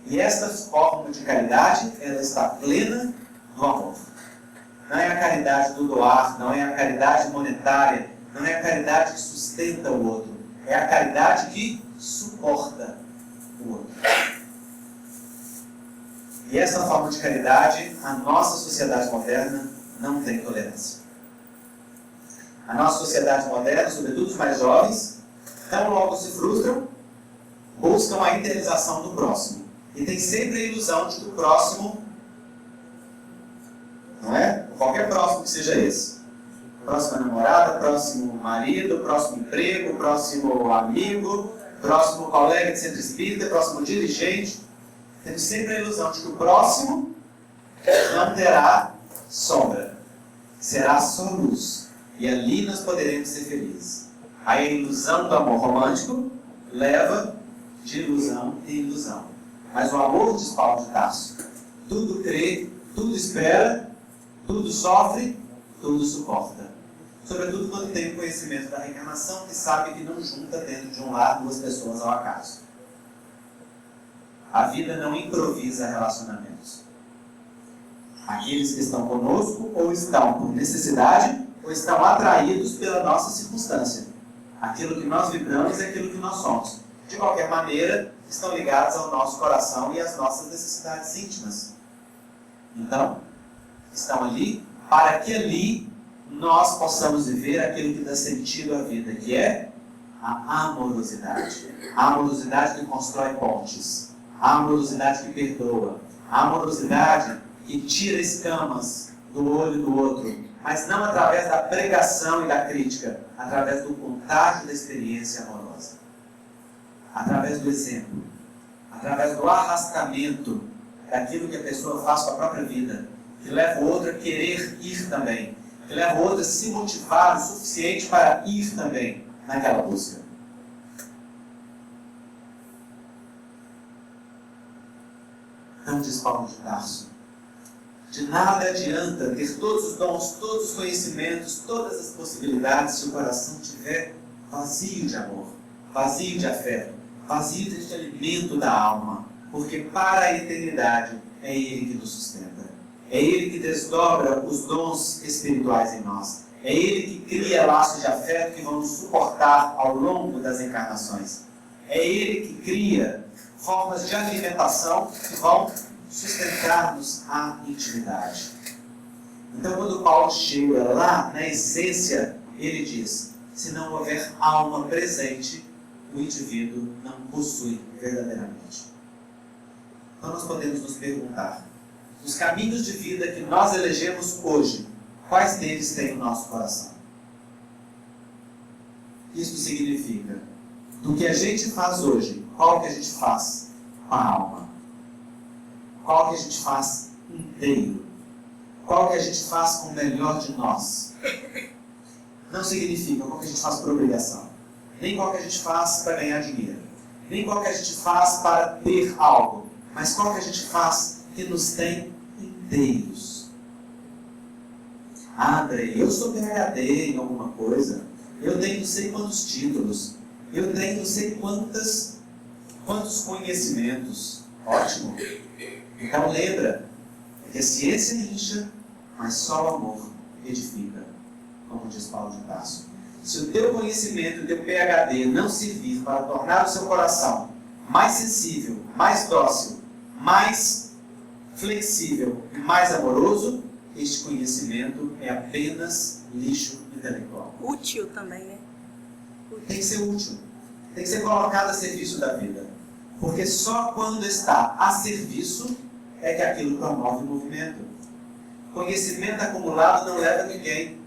E esta forma de caridade, ela está plena do amor. Não é a caridade do doar, não é a caridade monetária, não é a caridade que sustenta o outro. É a caridade que suporta o outro. E essa forma de caridade, a nossa sociedade moderna não tem tolerância. A nossa sociedade moderna, sobretudo os mais jovens, tão logo se frustram, buscam a idealização do próximo. E tem sempre a ilusão de que o próximo, não é? Qualquer próximo que seja esse. Próxima namorada, próximo marido, próximo emprego, próximo amigo, próximo colega de centro espírita, próximo dirigente. Temos sempre a ilusão de que o próximo não terá sombra. Será só luz. E ali nós poderemos ser felizes. Aí a ilusão do amor romântico leva de ilusão em ilusão. Mas o amor, diz Paulo de Tarso, tudo crê, tudo espera, tudo sofre, tudo suporta. Sobretudo quando tem o conhecimento da reencarnação, que sabe que não junta dentro de um lar duas pessoas ao acaso. A vida não improvisa relacionamentos. Aqueles que estão conosco ou estão por necessidade ou estão atraídos pela nossa circunstância. Aquilo que nós vibramos é aquilo que nós somos. De qualquer maneira, estão ligados ao nosso coração e às nossas necessidades íntimas. Então, estão ali para que ali nós possamos viver aquilo que dá sentido à vida, que é a amorosidade. A amorosidade que constrói pontes. A amorosidade que perdoa. A amorosidade que tira escamas do olho do outro, mas não através da pregação e da crítica, através do contágio da experiência amorosa. Através do exemplo, através do arrastamento daquilo que a pessoa faz com a própria vida, que leva o outro a querer ir também, que leva o outro a se motivar o suficiente para ir também naquela busca. Então diz Paulo de Tarso, de nada adianta ter todos os dons, todos os conhecimentos, todas as possibilidades se o coração estiver vazio de amor, vazio de afeto, vazio deste alimento da alma, porque para a eternidade é Ele que nos sustenta. É Ele que desdobra os dons espirituais em nós. É Ele que cria laços de afeto que vão nos suportar ao longo das encarnações. É Ele que cria formas de alimentação que vão sustentar-nos a intimidade. Então, quando Paulo chega lá, na essência, ele diz, se não houver alma presente, o indivíduo não possui verdadeiramente. Então nós podemos nos perguntar, os caminhos de vida que nós elegemos hoje, quais deles têm o nosso coração? Isso significa do que a gente faz hoje, qual que a gente faz com a alma? Qual que a gente faz inteiro? Qual que a gente faz com o melhor de nós? Não significa qual que a gente faz por obrigação, nem qual que a gente faz para ganhar dinheiro, nem qual que a gente faz para ter algo, mas qual que a gente faz que nos tem inteiros. Ah, André, eu sou PhD em alguma coisa, eu tenho não sei quantos títulos, eu tenho não sei quantos conhecimentos. Ótimo. Então lembra que a ciência incha, mas só o amor edifica, como diz Paulo de Tarso. Se o teu conhecimento, o teu PhD não servir para tornar o seu coração mais sensível, mais dócil, mais flexível e mais amoroso, este conhecimento é apenas lixo intelectual. Útil também, né? Tem que ser útil. Tem que ser colocado a serviço da vida. Porque só quando está a serviço é que aquilo promove o movimento. Conhecimento acumulado não leva ninguém.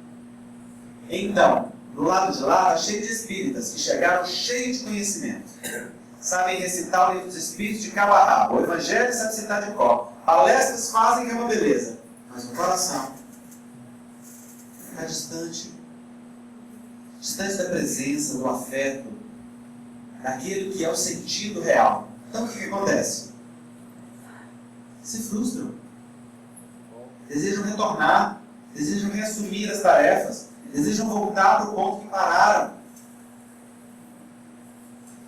Então, do lado de lá, está cheio de espíritas que chegaram cheios de conhecimento. Sabem recitar o livro dos espíritos de cabo a rabo. O evangelho sabe citar de cor. Palestras fazem que é uma beleza. Mas o coração está distante. Distante da presença, do afeto, daquilo que é o sentido real. Então o que acontece? Se frustram. Desejam retornar, desejam reassumir as tarefas, desejam voltar para o ponto que pararam.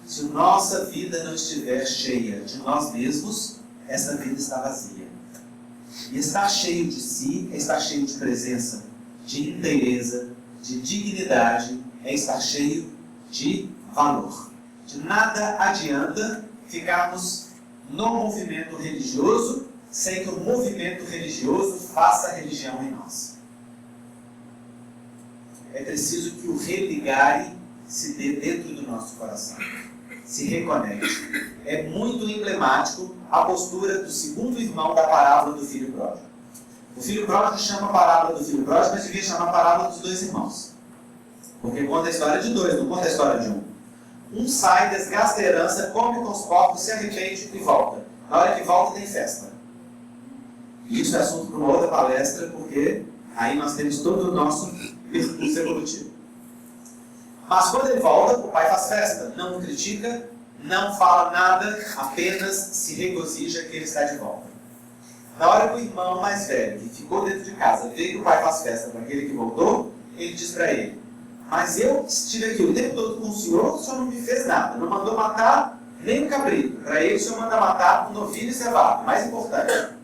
Se nossa vida não estiver cheia de nós mesmos, essa vida está vazia. E estar cheio de si é estar cheio de presença, de inteireza, de dignidade, é estar cheio de valor. De nada adianta ficarmos no movimento religioso sem que o movimento religioso faça a religião em nós. É preciso que o religare se dê dentro do nosso coração, se reconecte. É muito emblemático a postura do segundo irmão da parábola do filho pródigo. O filho pródigo chama a parábola do filho pródigo, mas devia chamar a parábola dos dois irmãos. Porque conta a história de dois, não conta a história de um. Um sai, desgasta a herança, come com os porcos, se arrepende e volta. Na hora que volta tem festa. E isso é assunto para uma outra palestra, porque aí nós temos todo o nosso percurso evolutivo. Mas quando ele volta, o pai faz festa. Não o critica, não fala nada, apenas se regozija que ele está de volta. Na hora que o irmão mais velho, que ficou dentro de casa, vê que o pai faz festa para aquele que voltou, ele diz para ele: mas eu estive aqui o tempo todo com o senhor não me fez nada, não mandou matar nem um cabrito. Para ele o senhor manda matar um novilho e cevado, mais importante.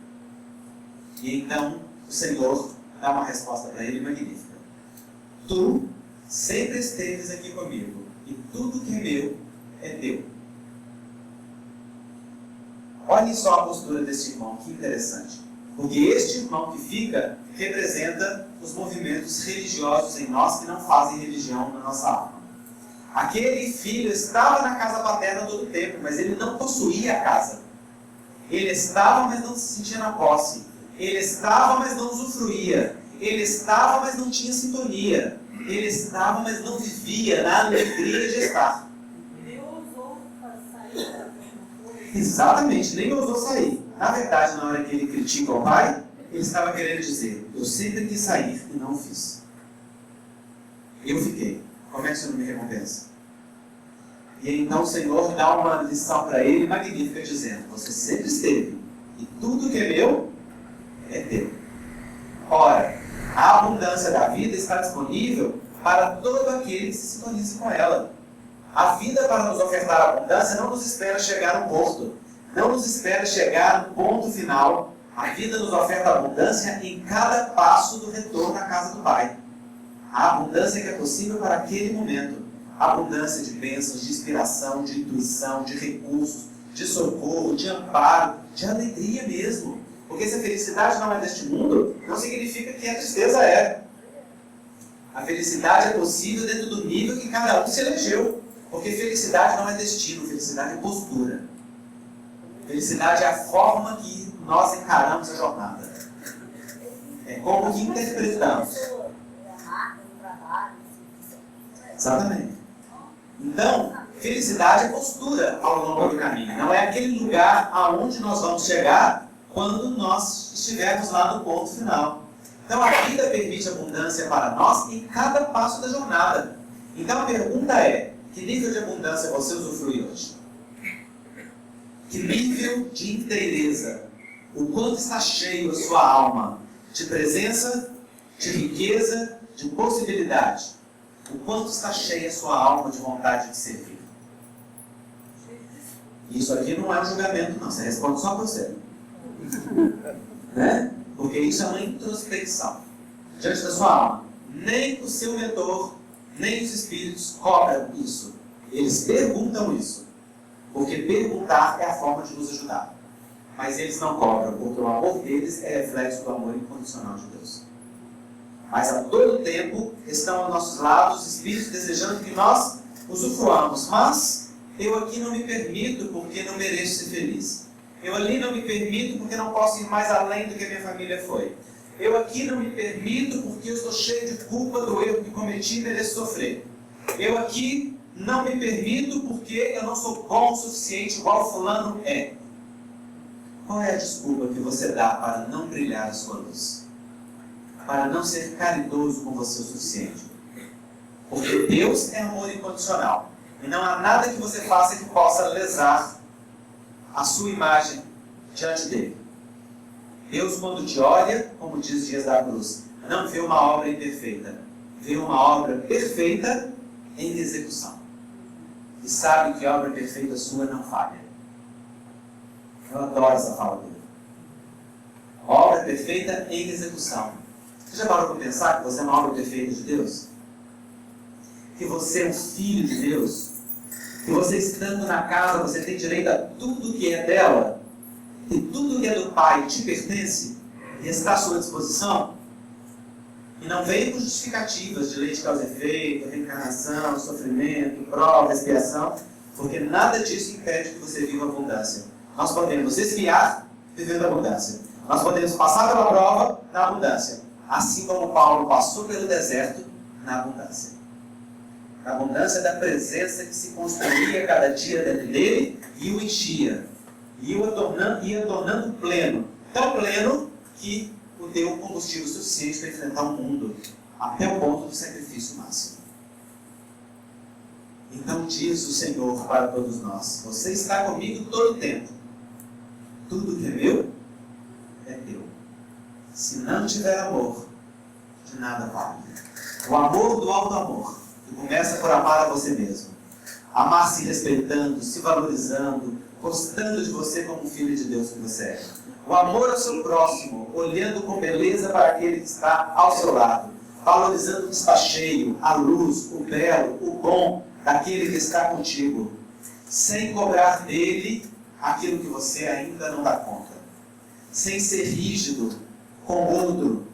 E então o Senhor dá uma resposta para ele magnífica. Tu sempre esteves aqui comigo, e tudo que é meu é teu. Olhem só a postura deste irmão, que interessante. Porque este irmão que fica representa os movimentos religiosos em nós que não fazem religião na nossa alma. Aquele filho estava na casa paterna todo o tempo, mas ele não possuía a casa. Ele estava, mas não se sentia na posse. Ele estava, mas não usufruía. Ele estava, mas não tinha sintonia. Ele estava, mas não vivia na alegria de estar. Nem ousou sair. Exatamente, nem ousou sair. Na verdade, na hora que ele critica o pai, ele estava querendo dizer: eu sempre quis sair e não o fiz. Eu fiquei. Como é que isso não me recompensa? E então o Senhor dá uma lição para ele magnífica, dizendo: você sempre esteve, e tudo que é meu é teu. Ora, a abundância da vida está disponível para todo aquele que se sintonize com ela. A vida, para nos ofertar abundância, não nos espera chegar no porto, não nos espera chegar no ponto final. A vida nos oferta abundância em cada passo do retorno à casa do Pai. A abundância que é possível para aquele momento. A abundância de bênçãos, de inspiração, de intuição, de recursos, de socorro, de amparo, de alegria mesmo. Porque se a felicidade não é deste mundo, não significa que a tristeza é. A felicidade é possível dentro do nível que cada um se elegeu. Porque felicidade não é destino, felicidade é postura. Felicidade é a forma que nós encaramos a jornada. É como que interpretamos. Exatamente. Então, Felicidade é postura ao longo do caminho. Não é aquele lugar aonde nós vamos chegar quando nós estivermos lá no ponto final. Então a vida permite abundância para nós em cada passo da jornada. Então a pergunta é, que nível de abundância você usufrui hoje? Que nível de inteireza? O quanto está cheio a sua alma de presença, de riqueza, de possibilidade? O quanto está cheia a sua alma de vontade de servir? Isso aqui não é um julgamento, não. Você responde só para você. Né? Porque isso é uma introspecção diante da sua alma. Nem o seu mentor, nem os espíritos cobram isso. Eles perguntam isso. Porque perguntar é a forma de nos ajudar. Mas eles não cobram, porque o amor deles é reflexo do amor incondicional de Deus. Mas a todo tempo estão aos nossos lados os espíritos desejando que nós usufruamos. Mas eu aqui não me permito porque não mereço ser feliz. Eu ali não me permito porque não posso ir mais além do que a minha família foi. Eu aqui não me permito porque eu estou cheio de culpa do erro que cometi e mereço sofrer. Eu aqui não me permito porque eu não sou bom o suficiente igual fulano é. Qual é a desculpa que você dá para não brilhar a sua luz? Para não ser caridoso com você o suficiente? Porque Deus é amor incondicional. E não há nada que você faça que possa lesar a sua imagem diante dele. Deus, quando te olha, como diz Dias da Cruz, não vê uma obra imperfeita, vê uma obra perfeita em execução. E sabe que a obra perfeita sua não falha. Eu adoro essa fala dele. Obra perfeita em execução. Você já parou para pensar que você é uma obra perfeita de Deus? Que você é um filho de Deus? Que você estando na casa, você tem direito a tudo que é dela? E tudo que é do Pai te pertence? E está à sua disposição? E não vem com justificativas de lei de causa e efeito, reencarnação, sofrimento, prova, expiação, porque nada disso impede que você viva a abundância. Nós podemos desviar vivendo a abundância. Nós podemos passar pela prova na abundância. Assim como Paulo passou pelo deserto na abundância. A abundância da presença que se construía cada dia dentro dele e o enchia. E ia tornando pleno. Tão pleno que o deu combustível suficiente para enfrentar o mundo até o ponto do sacrifício máximo. Então diz o Senhor para todos nós: você está comigo todo o tempo. Tudo que é meu, é teu. Se não tiver amor, de nada vale. O amor do alto amor, que começa por amar a você mesmo. Amar se respeitando, se valorizando, gostando de você como um filho de Deus que você é. O amor ao seu próximo, olhando com beleza para aquele que está ao seu lado. Valorizando o que está cheio, a luz, o belo, o bom daquele que está contigo. Sem cobrar dele aquilo que você ainda não dá conta. Sem ser rígido com o outro,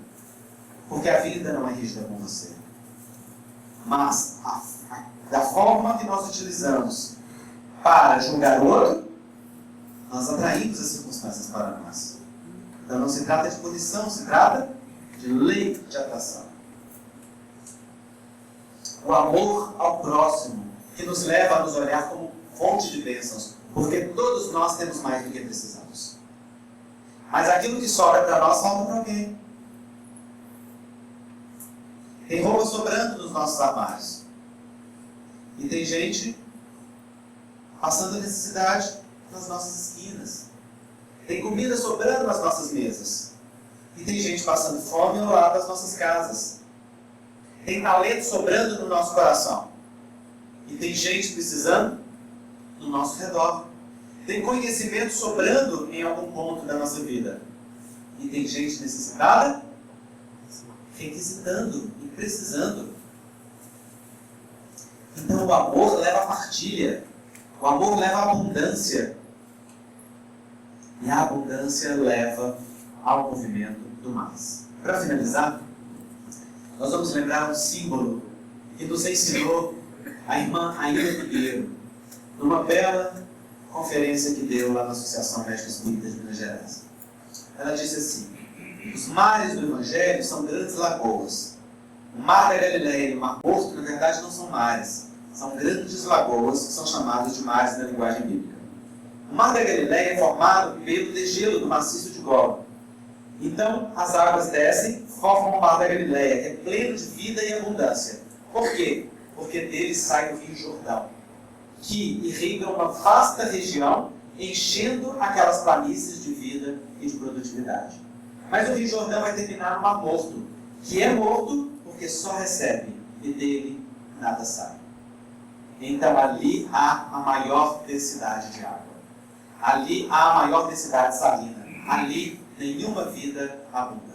porque a vida não é rígida com você. Mas da forma que nós utilizamos para julgar o outro, nós atraímos as circunstâncias para nós. Então não se trata de punição, se trata de lei de atração. O amor ao próximo, que nos leva a nos olhar como fonte de bênçãos, porque todos nós temos mais do que precisamos. Mas aquilo que sobra para nós, falta para alguém. Tem roupa sobrando nos nossos armários. E tem gente passando necessidade nas nossas esquinas. Tem comida sobrando nas nossas mesas. E tem gente passando fome ao lado das nossas casas. Tem talento sobrando no nosso coração. E tem gente precisando no nosso redor. Tem conhecimento sobrando em algum ponto da nossa vida. E tem gente necessitada, requisitando e precisando. Então o amor leva a partilha. O amor leva a abundância. E a abundância leva ao movimento do mais. Para finalizar, nós vamos lembrar um símbolo que nos ensinou a irmã Aida Ribeiro, numa bela conferência que deu lá na Associação Médica Espírita de Minas Gerais. Ela disse assim: os mares do Evangelho são grandes lagoas. O mar da Galileia e o mar Morto, na verdade, não são mares, São grandes lagoas que são chamadas de mares na linguagem bíblica. O Mar da Galileia é formado pelo degelo do maciço de Golan. Então, as águas descem, formam o Mar da Galileia, que é pleno de vida e abundância. Por quê? Porque dele sai o Rio Jordão, que irriga uma vasta região, enchendo aquelas planícies de vida e de produtividade. Mas o Rio Jordão vai terminar no Mar Morto, que é morto porque só recebe e dele nada sai. Então ali há a maior densidade de água. Ali há a maior densidade salina. Ali nenhuma vida abunda.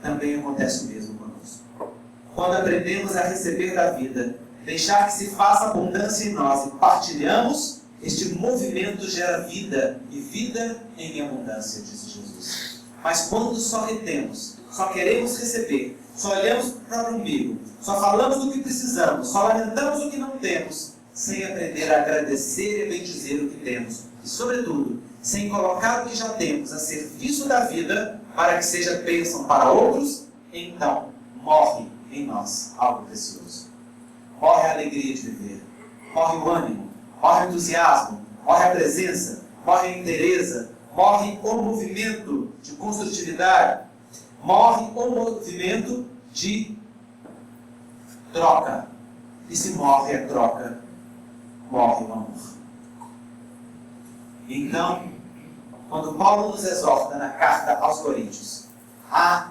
Também acontece o mesmo conosco. Quando aprendemos a receber da vida, deixar que se faça abundância em nós e partilhamos, este movimento gera vida e vida em abundância, disse Jesus. Mas quando só retemos, só queremos receber, só olhamos para o umbigo, só falamos do que precisamos, só lamentamos o que não temos, sem aprender a agradecer e bendizer o que temos, e sobretudo, sem colocar o que já temos a serviço da vida, para que seja bênção para outros, então morre em nós algo precioso. Morre a alegria de viver, morre o ânimo, morre o entusiasmo, morre a presença, morre a inteireza, morre o movimento de construtividade, morre o movimento de troca. E se morre a troca, morre o amor. Então, quando Paulo nos exorta na carta aos Coríntios a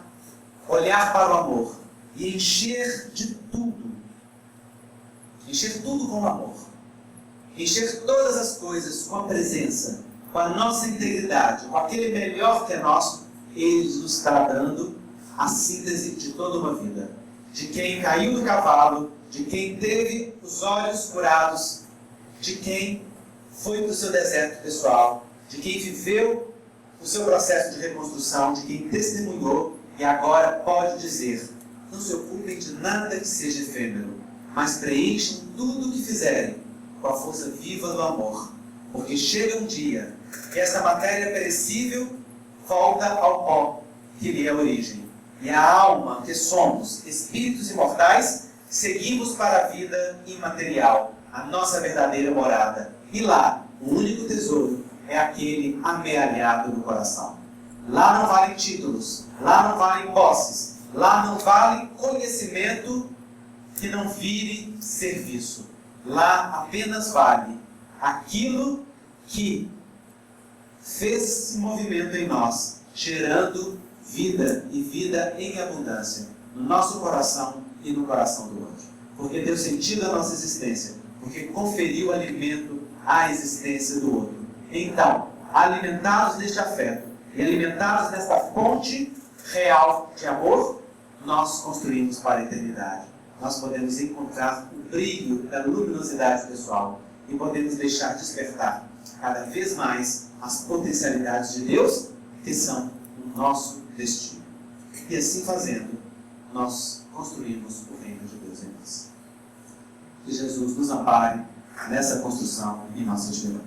olhar para o amor e encher tudo com amor, encher todas as coisas com a presença, com a nossa integridade, com aquele melhor que é nosso, ele nos está dando a síntese de toda uma vida. De quem caiu do cavalo, de quem teve os olhos curados, de quem foi para o seu deserto pessoal, de quem viveu o seu processo de reconstrução, de quem testemunhou e agora pode dizer: não se ocupem de nada que seja efêmero, mas preenchem tudo o que fizerem com a força viva do amor, porque chega um dia que esta matéria perecível volta ao pó que lhe é a origem, e a alma que somos, espíritos imortais, seguimos para a vida imaterial, a nossa verdadeira morada, e lá o único tesouro é aquele amealhado no coração. Lá não valem títulos, lá não valem posses, lá não vale conhecimento que não vire serviço. Lá apenas vale aquilo que fez esse movimento em nós, gerando vida e vida em abundância no nosso coração e no coração do outro. Porque deu sentido à nossa existência, porque conferiu alimento à existência do outro. Então, alimentados deste afeto e alimentados desta fonte real de amor, nós construímos para a eternidade. Nós podemos encontrar o brilho da luminosidade pessoal e podemos deixar despertar cada vez mais as potencialidades de Deus, que são o nosso destino. E assim fazendo, nós construímos o reino de Deus em nós. Que Jesus nos ampare nessa construção em nossas vidas.